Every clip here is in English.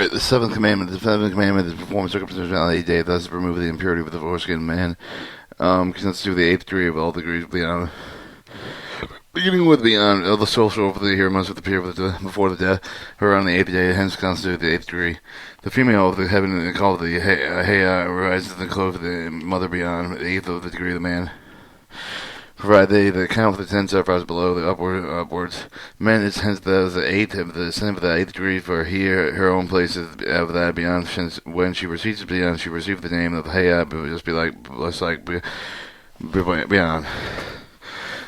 Alright, the seventh commandment. The seventh commandment is perform circumcision on the eighth day, thus remove the impurity with the foreskin man. Consents to the eighth degree of all degrees beyond. Beginning with beyond the social over the here must appear before the death, her on the eighth day, hence constitute the eighth degree. The female of the heaven called the Heya arises in the clothes of the mother beyond the eighth of the degree of the man. Provide they the count for the 10 sapphires below the upwards. Men is hence the eighth of the sin of the eighth degree, for here her own place is of that beyond. Since when she receives beyond, she received the name of Heya, but it would just be like beyond.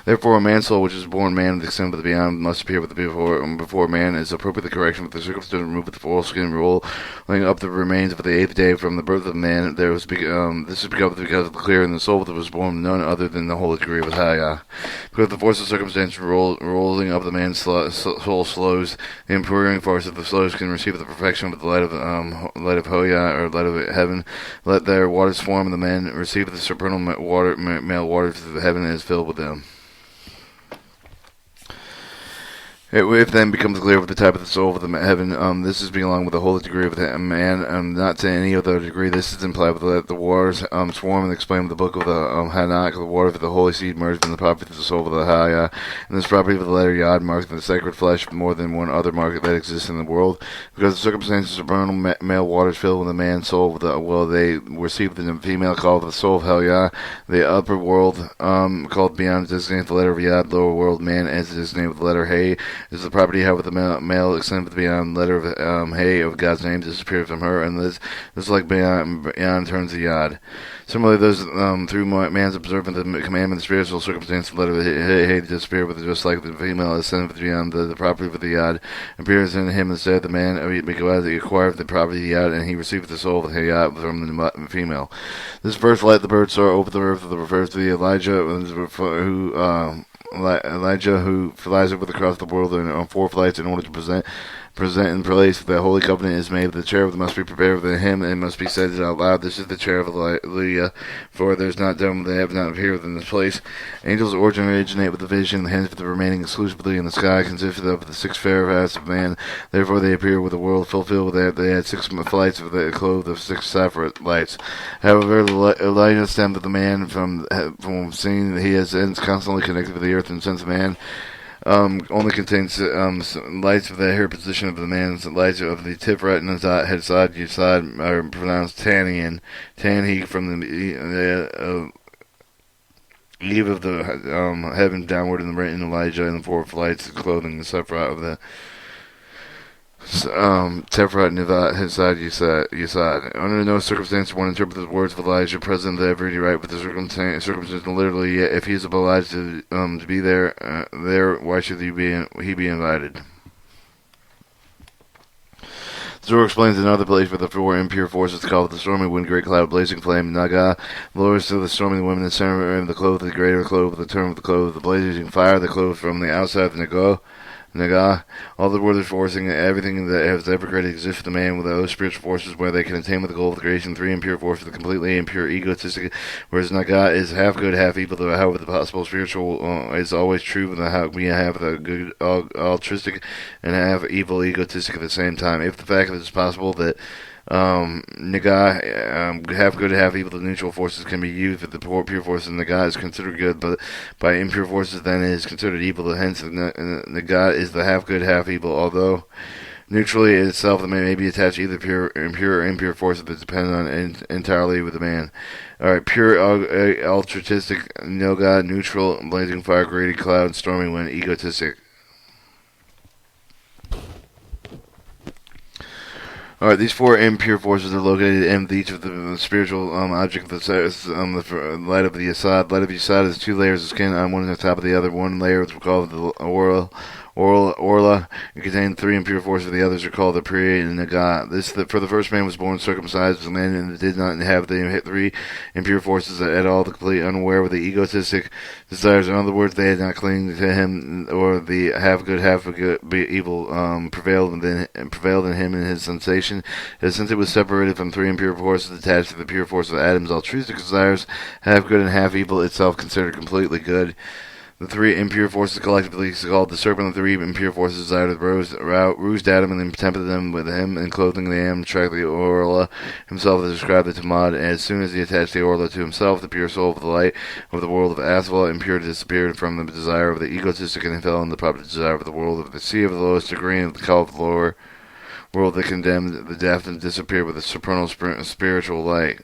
Therefore, a man's soul, which is born man of the extent of the beyond, must appear with the before man is appropriate the correction with the circumcision removed with the foreskin rolling up the remains of the eighth day from the birth of man. This is because of the clear in the soul that was born none other than the holy degree of Haya. Because the force of circumstance rolling up the man's soul slows the improving force of the slows can receive the perfection of the light of Hoya or light of heaven. Let their waters form, and the man receive the supernal male waters of heaven is filled with them. If then becomes clear with the type of the soul of the heaven, this is belong with the holy degree of the man, not to any other degree. This is implied with the waters swarm and explain with the book of the Hanak, the water of the holy seed merged in the property of the soul of the Haya, and this property of the letter Yod marks the sacred flesh more than one other mark that exists in the world. Because the circumstances of vernal male waters filled with the man's soul, they receive the female called the soul of Haya, the upper world called beyond designates the letter of Yod, lower world man as it is named with the letter Hey. Is the property have with the male extended beyond letter of Hey of God's name disappears from her, and this like beyond turns to Yod. Similarly, those through man's observant the commandment, the spiritual circumstance, the letter of Hey disappear with just like the female ascended beyond the property of the Yod appears in him instead the man because he acquired the property of the Yod, and he received the soul of the Yod from the female. This verse, like the bird soar over the earth, refers to the Elijah who flies over across the world on 4 flights in order to present in place the holy covenant is made. The cherub must be prepared with him, and must be said out loud. This is the cherub of Leah, for there's not them they have not appeared in this place. Angels originate with the vision, hence the remaining exclusively in the sky consisted of the 6 fair of man. Therefore they appear with the world fulfilled with that. They had 6 flights of the clothed of 6 sapphire lights. However, Elijah stemmed of the man from seeing that he is constantly connected with the earth, and since man only contains lights of the hair position of the man's lights of the Tiferet and Hesad Yesod are pronounced Tanian, Tanhi from the eve of the heaven downward in Elijah and the 4 flights of clothing the Sephirah of the Tefrat Nivat Hesad Yesod. Under no circumstance one interprets the words of Elijah present the every right with the circumstance literally. Yet if he is obliged to be there, why should he be invited? Zohar explains another place where the 4 impure forces called the stormy wind, great cloud, blazing flame, Naga, lowers to the stormy women, the center of the clothes, the greater clothes, the term of the clothes, the blazing fire, the clothes from the outside of the Naga, all the world is forcing everything that has ever created exists for the man with those spiritual forces where they can attain with the goal of the creation. 3 impure forces, the completely impure, egotistic, whereas Naga is half good, half evil. However, the possible spiritual is always true, but we have the good altruistic and half evil egotistic at the same time. If the fact that it's possible that Naga, half good, half evil, the neutral forces can be used, but the pure forces in Naga is considered good, but by impure forces then it is considered evil. Hence, Naga is the half good, half evil, although neutrally itself the man may be attached to either pure or impure forces that depend on entirely with the man. Alright, pure altruistic, Naga, neutral, blazing fire, greedy cloud, stormy wind, egotistic. Alright, these 4 impure forces are located in each of the spiritual object of the light of the Yesod. Light of Yesod is 2 layers of skin on one on the top of the other. One layer is called the Orla, it contained 3 impure forces. The others are called the Priya and Naga. For the first man was born circumcised, the man and did not have the 3 impure forces at all, the complete unaware with the egotistic desires. In other words, they had not clinged to him, or the half good, half evil prevailed in him in his sensation. Since it was separated from 3 impure forces attached to the pure force of Adam's altruistic desires, half good and half evil itself considered completely good. The three impure forces collectively called the serpent. The three impure forces desired roused Adam and then tempted them with him, and clothing the Am, tracked the Orla himself to describe the Tamad. And as soon as he attached the Orla to himself, the pure soul of the light of the world of Asvala, impurity disappeared from the desire of the egotistic and fell in the proper desire of the world of the sea of the lowest degree, and the call of the lower world that condemned the death and disappeared with the supernal spiritual light.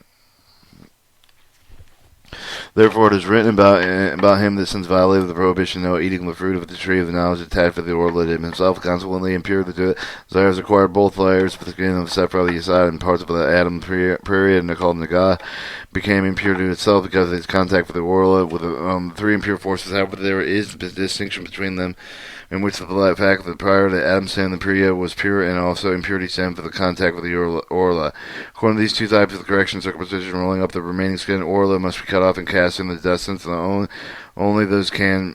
Therefore, it is written about him that since violated the prohibition, no eating the fruit of the tree of the knowledge attached to the orla himself, consequently impure the desires acquired both layers of the skin of the Sephra, the Yesod, and parts of the Adam period, and called Nagah, became impure to itself because of its contact with the orla. With the three impure forces, however, there is a distinction between them, in which the fact that prior to Adam's sin, the Priya was pure, and also impurity stemmed from the contact with the Orla. According to these two types of the correction, circumcision, rolling up the remaining skin, Orla must be cut off and cast in the dust, since only those can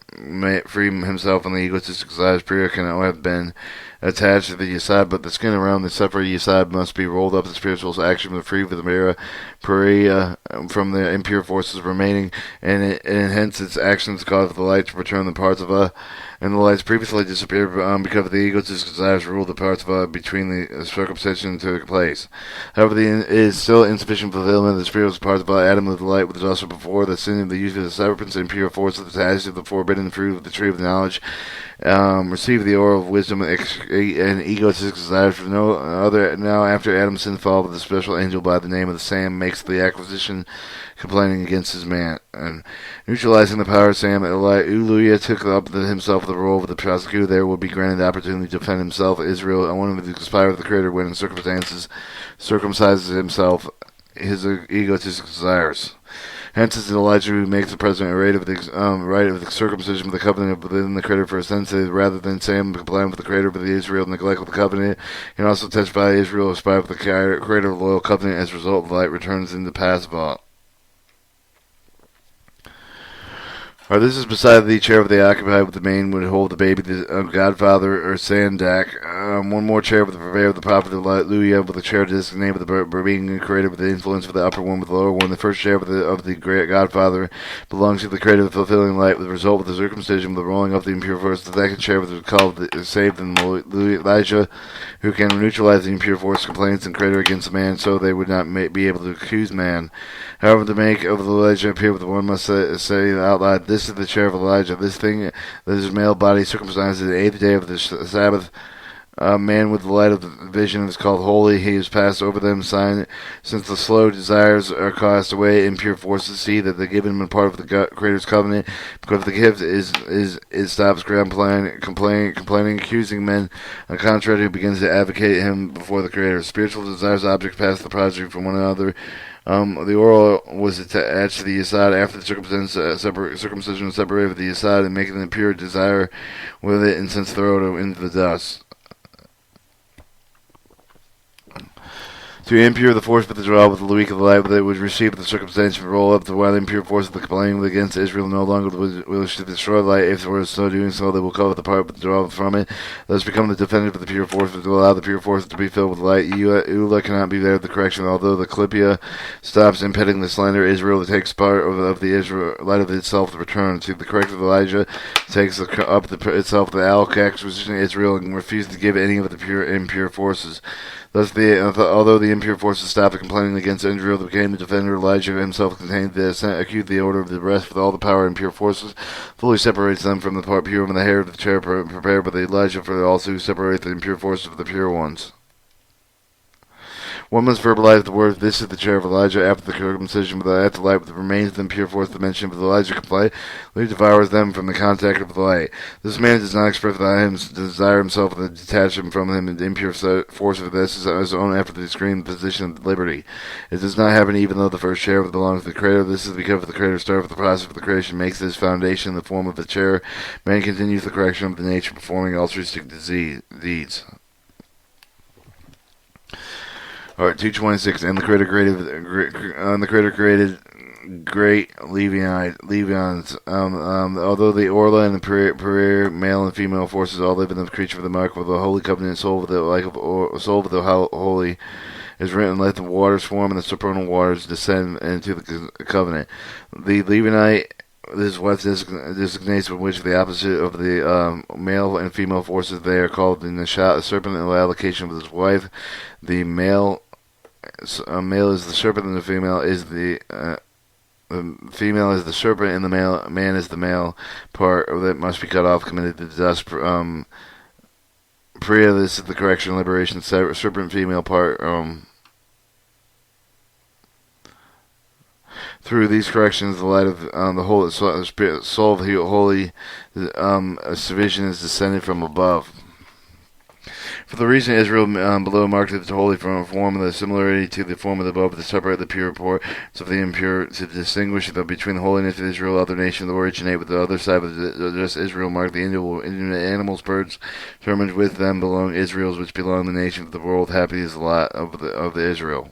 free himself from the egotistic desires. Priya cannot have been attached to the Yesod, but the skin around the separate Yesod must be rolled up. The spiritual action to free the Priya from the impure forces remaining, and hence its actions cause the light to return the parts of and the lights previously disappeared because of the egotistic desires ruled the parts of between the circumcision to place. However, it is still insufficient fulfillment of the spiritual parts of Adam of the light, which is also before the sin of the use of the serpents and impure forces attached to the forbidden fruit of the tree of knowledge. Receive the oil of wisdom and egotistic desires for no other. Now, after Adam's sin, followed the special angel by the name of the Sam makes the acquisition, complaining against his man, and neutralizing the power of Sam. Uluya took up himself the role of the prosecutor. There will be granted the opportunity to defend himself. Israel, one of the conspirators of the Creator, when in circumstances, circumcises himself his egotistic desires. Hence, it's Elijah who makes the president right of the circumcision of the covenant within the Creator for a sense, rather than Sam complying with the Creator, but the Israel neglect of the covenant. He can also testify Israel aspire with the Creator of the loyal covenant. As a result, the light returns in the past vault. This is beside the chair of the occupied with the main would hold the baby, the godfather or Sandak. One more chair with the purveyor of the prophet of Hallelujah, with the chair designated with the being created with the influence of the upper one with the lower one. The first chair of the great godfather belongs to the creator of the fulfilling light, with the result of the circumcision, with the rolling of the impure force. The second chair was called the saved and Elijah, who can neutralize the impure force complaints and creator against man, so they would not be able to accuse man. However, to make of the Elijah appear with the one must say out loud, "This is the chair of Elijah. This thing that is male body circumcised the 8th day of the Sabbath. Man with the light of the vision is called holy. He is passed over them, sign, since the slow desires are cast away, impure forces see that they given him a part of the Creator's covenant. Because the gift is stops complaining, accusing men. On the contrary, who begins to advocate him before the Creator. Spiritual desires objects pass the prodigy from one another. The oral was attached to the Yesod after the circumcision was separated with the Yesod and making the pure desire with it, and since throw it into the dust. To impure the force with the draw with the weak of the light that was received with the circumcision roll up the wild impure force of the complaining against Israel no longer will destroy the light. If they were so doing so, they will cover the part with the draw from it. Thus become the defendant of the pure force, but to allow the pure force to be filled with light. Ula cannot be there of the correction, although the Clipia stops impeding the slander. Israel takes part of the Israel light of itself to return to the correction of Elijah, takes up itself the Alk acquisition of Israel and refuses to give any of the pure impure forces. Thus, although the impure forces stopped complaining against Israel, became the defender. Elijah himself contained the acute the order of the rest with all the power and impure forces, fully separates them from the part pure and the hair of the chair prepared by the Elijah, for they also separate the impure forces of the pure ones. One must verbalize the words, "This is the chair of Elijah," after the circumcision, with the afterlight, with the remains of the impure force dimension, with Elijah complaint, he devours them from the contact of the light. This man does not express him desire himself to detach him from him, and the impure force of this is his own after the extreme position of liberty. It does not happen even though the first chair belongs to the Creator. This is because the Creator started with the process of the creation, makes this foundation in the form of the chair. Man continues the correction of the nature, performing altruistic deeds. Alright, 226. And the Creator created great Levians. Although the Orla and the Pereir, male and female forces, all live in the creature of the mark of the holy covenant, soul of the holy, is written, "Let the waters form and the supernal waters descend into the covenant." The Levite His wife designates which the opposite of the male and female forces. They are called in the serpent in the allocation of his wife. The male is the serpent, and the female is the female is the serpent, and the man is the male part that must be cut off, committed to dust. Priya, this is the correction, liberation. Serpent, female part. Through these corrections, the light of the whole soul of the holy vision is descended from above. For the reason Israel below marked the holy form of the similarity to the form of the above to separate the pure parts of the impure, to distinguish between the holiness of Israel, other nations that originate with the other side of just Israel, mark the individual animals, birds, determined with them belong Israel's, which belong to the nation of the world. Happy is the lot of the Israel.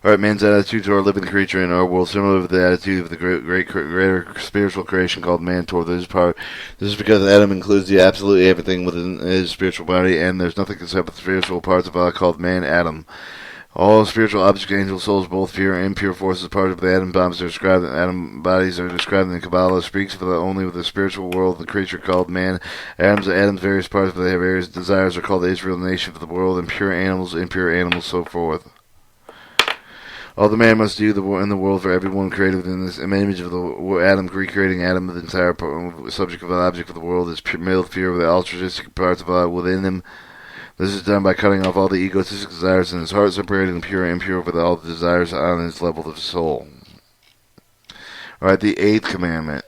Alright, man's attitude toward living creature in our world, similar to the attitude of the greater spiritual creation called man toward this part. This is because Adam includes the absolutely everything within his spiritual body, and there's nothing except the spiritual parts of Allah called man, Adam. All spiritual objects, angels, souls, both pure and impure forces, part of the atom bombs are described. Atom bodies are described in the Kabbalah. Speaks for only with the spiritual world, the creature called man. Adam's various parts, but they have various desires, are called the Israel nation of the world, and pure animals, impure animals, so forth. All the man must do in the world for everyone created within this image of the Adam, recreating Adam, the entire subject of the object of the world is pure with the altruistic parts of Allah within him. This is done by cutting off all the egotistic desires in his heart, separating the pure and impure with all the desires on his level of soul. Alright, the 8th commandment.